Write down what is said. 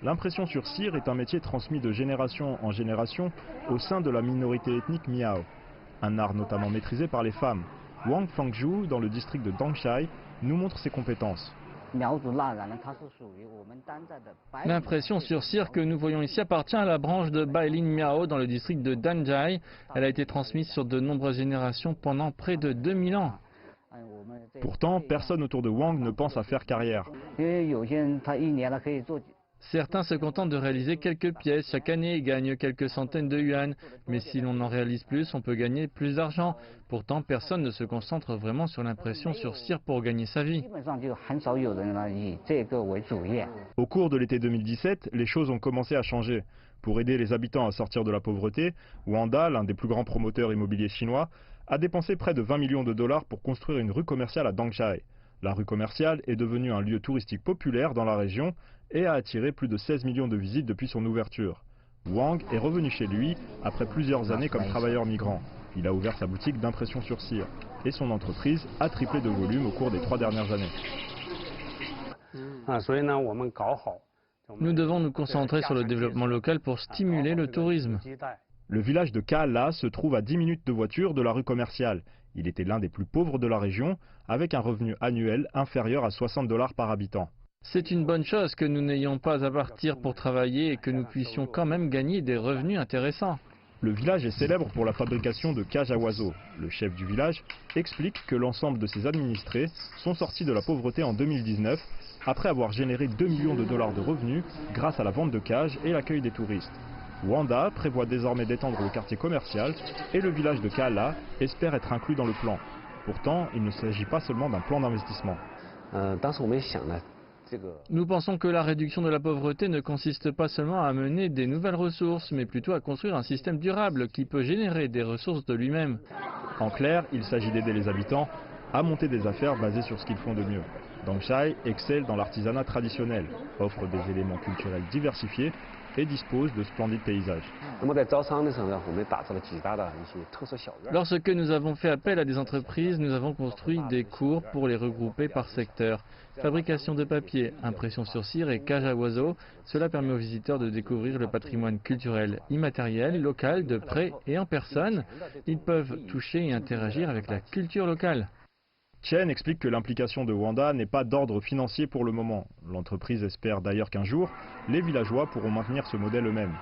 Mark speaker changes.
Speaker 1: L'impression sur cire est un métier transmis de génération en génération au sein de la minorité ethnique Miao. Un art notamment maîtrisé par les femmes. Wang Fangzhu, dans le district de Dangshai, nous montre ses compétences.
Speaker 2: L'impression sur cire que nous voyons ici appartient à la branche de Bailin Miao dans le district de Danjai. Elle a été transmise sur de nombreuses générations pendant près de 2000 ans.
Speaker 1: Pourtant, personne autour de Wang ne pense à faire carrière.
Speaker 2: Certains se contentent de réaliser quelques pièces chaque année et gagnent quelques centaines de yuan. Mais si l'on en réalise plus, on peut gagner plus d'argent. Pourtant, personne ne se concentre vraiment sur l'impression sur cire pour gagner sa vie.
Speaker 1: Au cours de l'été 2017, les choses ont commencé à changer. Pour aider les habitants à sortir de la pauvreté, Wanda, l'un des plus grands promoteurs immobiliers chinois, a dépensé près de 20 millions de dollars pour construire une rue commerciale à Dangshai. La rue commerciale est devenue un lieu touristique populaire dans la région et a attiré plus de 16 millions de visites depuis son ouverture. Wang est revenu chez lui après plusieurs années comme travailleur migrant. Il a ouvert sa boutique d'impression sur cire et son entreprise a triplé de volume au cours des 3 dernières années.
Speaker 2: Nous devons nous concentrer sur le développement local pour stimuler le tourisme.
Speaker 1: Le village de Kaala se trouve à 10 minutes de voiture de la rue commerciale. Il était l'un des plus pauvres de la région, avec un revenu annuel inférieur à 60 dollars par habitant.
Speaker 2: C'est une bonne chose que nous n'ayons pas à partir pour travailler et que nous puissions quand même gagner des revenus intéressants.
Speaker 1: Le village est célèbre pour la fabrication de cages à oiseaux. Le chef du village explique que l'ensemble de ses administrés sont sortis de la pauvreté en 2019, après avoir généré 2 millions de dollars de revenus grâce à la vente de cages et l'accueil des touristes. Wanda prévoit désormais d'étendre le quartier commercial et le village de Kaala espère être inclus dans le plan. Pourtant, il ne s'agit pas seulement d'un plan d'investissement.
Speaker 2: Nous pensons que la réduction de la pauvreté ne consiste pas seulement à amener des nouvelles ressources, mais plutôt à construire un système durable qui peut générer des ressources de lui-même.
Speaker 1: En clair, il s'agit d'aider les habitants à monter des affaires basées sur ce qu'ils font de mieux. Dangshai excelle dans l'artisanat traditionnel, offre des éléments culturels diversifiés et dispose de splendides paysages.
Speaker 2: Lorsque nous avons fait appel à des entreprises, nous avons construit des cours pour les regrouper par secteur. Fabrication de papier, impression sur cire et cage à oiseaux, cela permet aux visiteurs de découvrir le patrimoine culturel immatériel, local, de près et en personne. Ils peuvent toucher et interagir avec la culture locale.
Speaker 1: Chen explique que l'implication de Wanda n'est pas d'ordre financier pour le moment. L'entreprise espère d'ailleurs qu'un jour, les villageois pourront maintenir ce modèle eux-mêmes.